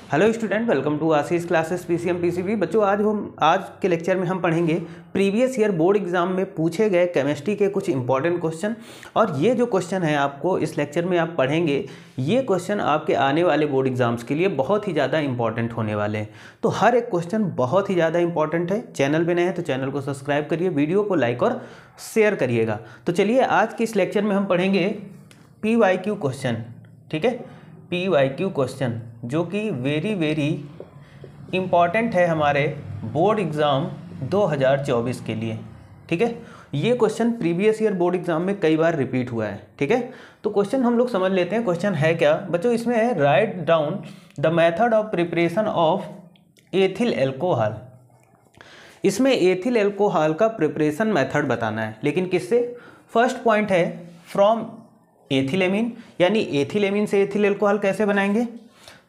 Hello student, welcome to Ashish classes PCM PCB. बच्चों, आज के लेक्चर में हम पढ़ेंगे प्रीवियस ईयर बोर्ड एग्जाम में पूछे गए केमिस्ट्री के कुछ इंपॉर्टेंट क्वेश्चन। और ये जो क्वेश्चन है आपको इस लेक्चर में आप पढ़ेंगे, ये क्वेश्चन आपके आने वाले बोर्ड एग्जाम्स के लिए बहुत ही ज़्यादा इंपॉर्टेंट होने वाले हैं। तो हर एक क्वेश्चन बहुत ही ज़्यादा इंपॉर्टेंट है। चैनल पर नए हैं तो चैनल को सब्सक्राइब करिए, वीडियो को लाइक और शेयर करिएगा। तो चलिए, आज के इस लेक्चर में हम पढ़ेंगे PYQ क्वेश्चन। ठीक है, PYQ क्वेश्चन जो कि वेरी इम्पॉर्टेंट है हमारे बोर्ड एग्ज़ाम 2024 के लिए। ठीक है, ये question previous year board exam में कई बार रिपीट हुआ है। ठीक है, तो क्वेश्चन हम लोग समझ लेते हैं। क्वेश्चन है क्या बच्चों, इसमें है write down the method of preparation of ethyl alcohol. इसमें एथिल एल्कोहल का प्रिपरेशन मेथड बताना है, लेकिन किससे? फर्स्ट पॉइंट है फ्रॉम एथिलेमीन, यानी एथिलेमीन से एथिल एल्कोहल कैसे बनाएंगे।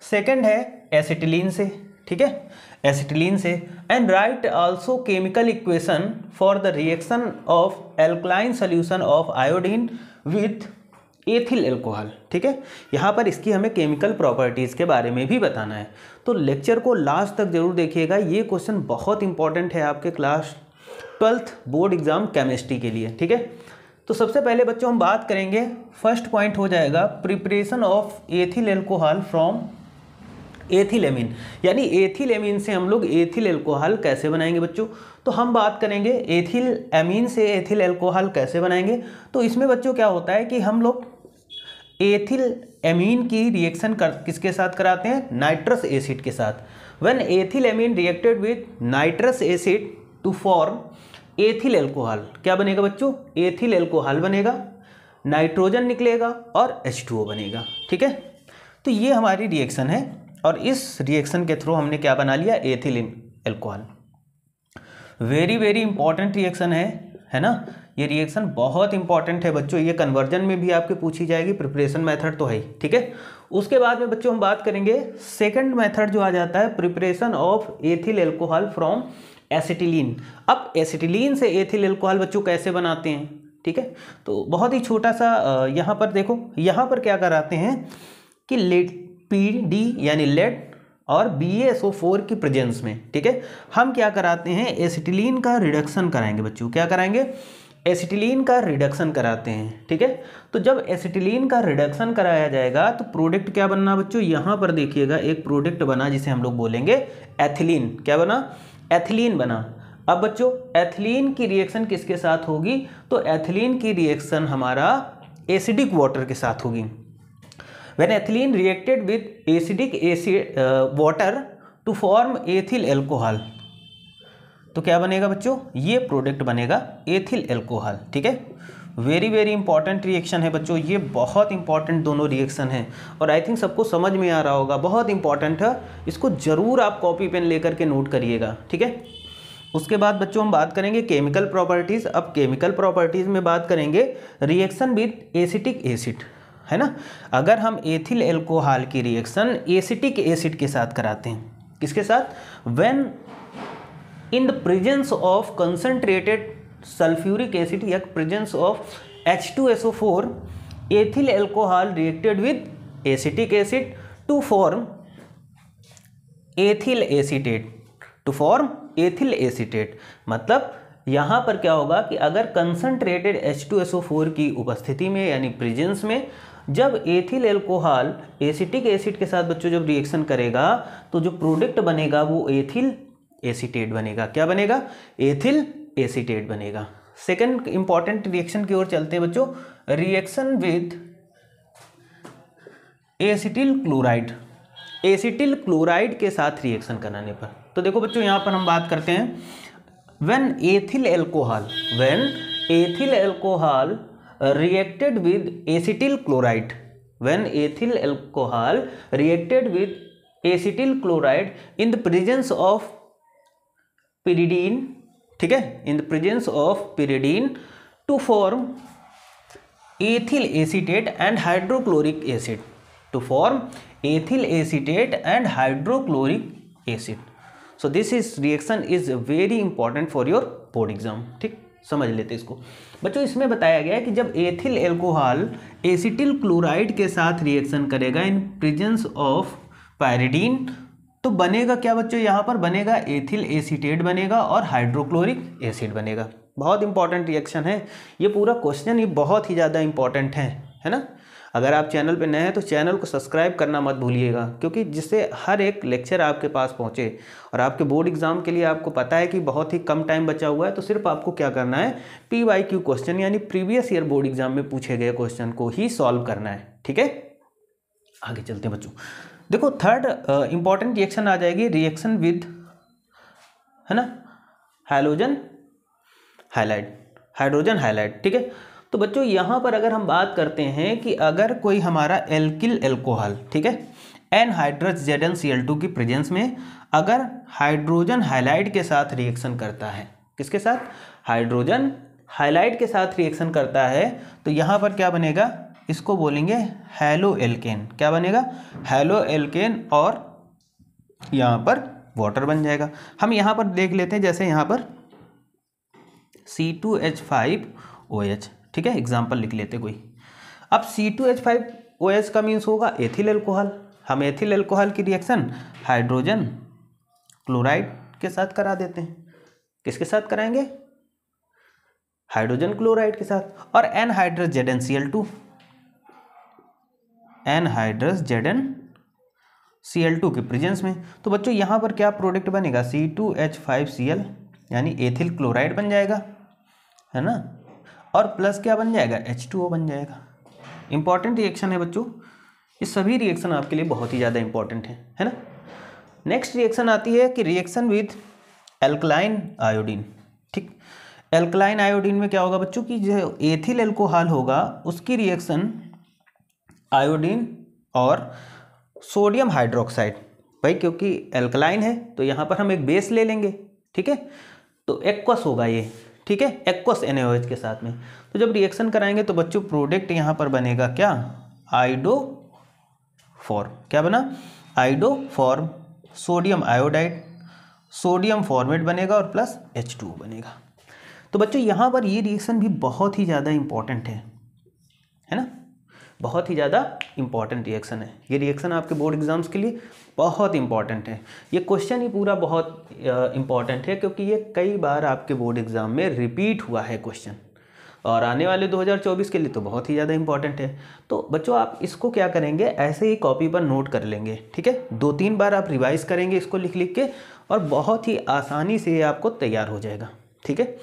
सेकंड है एसिटिलीन से। ठीक है, एसिटिलीन से। And right also chemical equation for the reaction of alkaline solution of iodine with ethyl alcohol. ठीक है, यहाँ पर इसकी हमें केमिकल प्रॉपर्टीज़ के बारे में भी बताना है। तो लेक्चर को लास्ट तक जरूर देखिएगा, ये क्वेश्चन बहुत इंपॉर्टेंट है आपके class 12th board exam chemistry के लिए। ठीक है, तो सबसे पहले बच्चों हम बात करेंगे, फर्स्ट पॉइंट हो जाएगा preparation of ethyl alcohol from ethylamine, यानी एथिलेमीन से हम लोग एथिल एल्कोहल कैसे बनाएंगे बच्चों। तो हम बात करेंगे एथिल एमीन से एथिल एल्कोहल कैसे बनाएंगे। तो इसमें बच्चों क्या होता है कि हम लोग एथिल एमीन की रिएक्शन किसके साथ कराते हैं? नाइट्रस एसिड के साथ। When ethyl amine reacted with nitrous acid to form ethyl alcohol, क्या बनेगा बच्चों? एथिल एल्कोहल बनेगा, नाइट्रोजन निकलेगा और H2O बनेगा। ठीक है, तो ये हमारी रिएक्शन है और इस रिएक्शन के थ्रू हमने क्या बना लिया? Ethyl alcohol. Very important reaction है ना। ये रिएक्शन बहुत इंपॉर्टेंट है बच्चों, ये कन्वर्जन में भी आपके पूछी जाएगी, प्रिपरेशन मेथड तो है ही। ठीक है, उसके बाद में बच्चों हम बात करेंगे सेकंड मेथड जो आ जाता है preparation of ethyl alcohol from acetylene. अब एसिटिलीन से एथिल एल्कोहल बच्चों कैसे बनाते हैं? ठीक है, तो बहुत ही छोटा सा यहाँ पर देखो, यहाँ पर क्या कराते हैं कि लेड PD यानी लेड और BaSO4 की प्रेजेंस में, ठीक है, हम क्या कराते हैं? एसिटिलीन का रिडक्शन कराएंगे बच्चों। क्या कराएंगे? एसिटिलीन का रिडक्शन कराते हैं। ठीक है, तो जब एसिटिलीन का रिडक्शन कराया जाएगा तो प्रोडक्ट क्या बनना बच्चों? यहाँ पर देखिएगा, एक प्रोडक्ट बना जिसे हम लोग बोलेंगे एथिलीन। क्या बना? एथिलीन बना। अब बच्चों एथिलीन की रिएक्शन किसके साथ होगी? तो एथिलीन की रिएक्शन हमारा एसिडिक वाटर के साथ होगी। When ethylene reacted with acidic water to form ethyl alcohol, तो क्या बनेगा बच्चों? ये प्रोडक्ट बनेगा एथिल एल्कोहल। ठीक है, वेरी इंपॉर्टेंट रिएक्शन है बच्चों, ये बहुत इंपॉर्टेंट दोनों रिएक्शन है और आई थिंक सबको समझ में आ रहा होगा, बहुत इंपॉर्टेंट है। इसको जरूर आप कॉपी पेन लेकर के नोट करिएगा। ठीक है, उसके बाद बच्चों हम बात करेंगे केमिकल प्रॉपर्टीज़। अब केमिकल प्रॉपर्टीज़ में बात करेंगे रिएक्शन विद एसिटिक एसिड, है ना। अगर हम एथिल एल्कोहल की रिएक्शन एसिटिक एसिड के साथ कराते हैं, किसके साथ? When in the presence of concentrated sulphuric acid या presence of H2SO4, ethyl alcohol reacted with acetic acid to form ethyl acetate, to form ethyl acetate. मतलब यहाँ पर क्या होगा कि अगर कंसंट्रेटेड H2SO4 की उपस्थिति में यानी प्रेजेंस में जब एथिल एल्कोहल एसिटिक एसिड के साथ बच्चों जब रिएक्शन करेगा तो जो प्रोडक्ट बनेगा वो एथिल एसीटेट बनेगा। क्या बनेगा? एथिल एसीटेट बनेगा। सेकंड इंपॉर्टेंट रिएक्शन की ओर चलते हैं बच्चों, reaction with acetyl chloride. Acetyl chloride के साथ रिएक्शन कराने पर, तो देखो बच्चों यहाँ पर हम बात करते हैं when ethyl alcohol reacted with acetyl chloride, when ethyl alcohol reacted with acetyl chloride in the presence of pyridine, ठीक है, in the presence of pyridine to form ethyl acetate and hydrochloric acid, to form ethyl acetate and hydrochloric acid. So this is reaction is very important for your board exam. ठीक, समझ लेते इसको बच्चों। इसमें बताया गया है कि जब एथिल एल्कोहल एसिटिल क्लोराइड के साथ रिएक्शन करेगा इन प्रेजेंस ऑफ पायरिडीन तो बनेगा क्या बच्चों, यहाँ पर बनेगा एथिल एसीटेट बनेगा और हाइड्रोक्लोरिक एसिड बनेगा। बहुत इंपॉर्टेंट रिएक्शन है ये, पूरा क्वेश्चन ही बहुत ही ज़्यादा इंपॉर्टेंट है ना। अगर आप चैनल पे नए हैं तो चैनल को सब्सक्राइब करना मत भूलिएगा, क्योंकि जिससे हर एक लेक्चर आपके पास पहुंचे। और आपके बोर्ड एग्जाम के लिए आपको पता है कि बहुत ही कम टाइम बचा हुआ है, तो सिर्फ आपको क्या करना है, PYQ क्वेश्चन यानी प्रीवियस ईयर बोर्ड एग्जाम में पूछे गए क्वेश्चन को ही सॉल्व करना है। ठीक है, आगे चलते हैं बच्चों। देखो थर्ड इंपॉर्टेंट रिएक्शन आ जाएगी, रिएक्शन विद, है ना, हैलोजन हाइलाइड, हाइड्रोजन हाइलाइड। ठीक है, तो बच्चों यहाँ पर अगर हम बात करते हैं कि अगर कोई हमारा एल्किल एल्कोहल, ठीक है, एनहाइड्रस ZnCl2 की प्रेजेंस में अगर हाइड्रोजन हाइलाइड के साथ रिएक्शन करता है, किसके साथ, हाइड्रोजन हाइलाइड के साथ रिएक्शन करता है, तो यहाँ पर क्या बनेगा, इसको बोलेंगे हैलो एल्केन। क्या बनेगा, हैलो एल्केन, और यहाँ पर वाटर बन जाएगा। हम यहाँ पर देख लेते हैं, जैसे यहाँ पर C2H5OH, ठीक है, एग्जाम्पल लिख लेते कोई। अब C2H5OH का मीन्स होगा एथिल एल्कोहल। हम एथिल एल्कोहल की रिएक्शन हाइड्रोजन क्लोराइड के साथ करा देते हैं। किसके साथ कराएंगे, हाइड्रोजन क्लोराइड के साथ। और एनहाइड्रस ZnCl2, एनहाइड्रस ZnCl2 के प्रेजेंस में, तो बच्चों यहाँ पर क्या प्रोडक्ट बनेगा, C2H5Cl यानी एथिल क्लोराइड बन जाएगा, है ना, और प्लस क्या बन जाएगा, H2O बन जाएगा। इंपॉर्टेंट रिएक्शन है बच्चों, ये सभी रिएक्शन आपके लिए बहुत ही ज़्यादा इंपॉर्टेंट है ना। नेक्स्ट रिएक्शन आती है कि रिएक्शन विद एल्कलाइन आयोडीन। ठीक, एल्कलाइन आयोडीन में क्या होगा बच्चों कि जो एथिल एल्कोहल होगा उसकी रिएक्शन आयोडीन और सोडियम हाइड्रोक्साइड, भाई क्योंकि एल्कलाइन है तो यहाँ पर हम एक बेस ले लेंगे, ठीक है, तो एक्वस होगा ये, ठीक है, एक्वस NaOH के साथ में। तो जब रिएक्शन कराएंगे तो बच्चों प्रोडक्ट यहाँ पर बनेगा क्या, आइडोफॉर्म। क्या बना, iodoform, sodium iodide, sodium format बनेगा और प्लस H2O बनेगा। तो बच्चों यहाँ पर ये रिएक्शन भी बहुत ही ज़्यादा इंपॉर्टेंट है ना, बहुत ही ज़्यादा इंपॉर्टेंट रिएक्शन है। ये रिएक्शन आपके बोर्ड एग्जाम्स के लिए बहुत इंपॉर्टेंट है। ये क्वेश्चन ही पूरा बहुत इंपॉर्टेंट है, क्योंकि ये कई बार आपके बोर्ड एग्जाम में रिपीट हुआ है क्वेश्चन, और आने वाले 2024 के लिए तो बहुत ही ज़्यादा इंपॉर्टेंट है। तो बच्चों आप इसको क्या करेंगे, ऐसे ही कॉपी पर नोट कर लेंगे, ठीक है, 2-3 बार आप रिवाइज करेंगे इसको लिख लिख के, और बहुत ही आसानी से ये आपको तैयार हो जाएगा। ठीक है,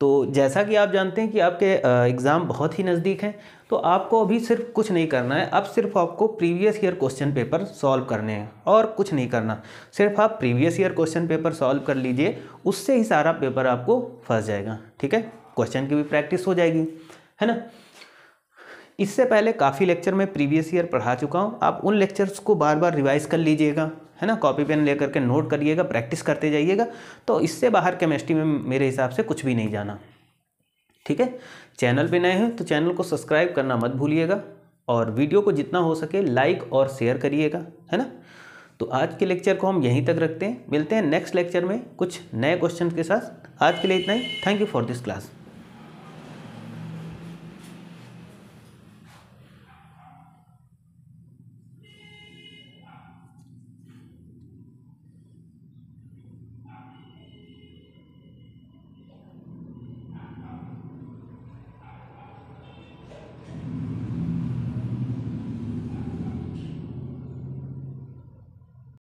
तो जैसा कि आप जानते हैं कि आपके एग्ज़ाम बहुत ही नज़दीक हैं, तो आपको अभी सिर्फ कुछ नहीं करना है, अब सिर्फ आपको previous year question paper solve करने हैं और कुछ नहीं करना। सिर्फ आप previous year question paper solve कर लीजिए, उससे ही सारा पेपर आपको फंस जाएगा। ठीक है, क्वेश्चन की भी प्रैक्टिस हो जाएगी, है ना। इससे पहले काफ़ी लेक्चर में प्रीवियस ईयर पढ़ा चुका हूँ, आप उन लेक्चर्स को बार बार रिवाइज कर लीजिएगा, है ना, कॉपी पेन लेकर के नोट करिएगा, प्रैक्टिस करते जाइएगा। तो इससे बाहर केमिस्ट्री में मेरे हिसाब से कुछ भी नहीं जाना। ठीक है, चैनल पे नए हैं तो चैनल को सब्सक्राइब करना मत भूलिएगा, और वीडियो को जितना हो सके लाइक और शेयर करिएगा, है ना। तो आज के लेक्चर को हम यहीं तक रखते हैं, मिलते हैं नेक्स्ट लेक्चर में कुछ नए क्वेश्चन के साथ। आज के लिए इतना ही, thank you for this class.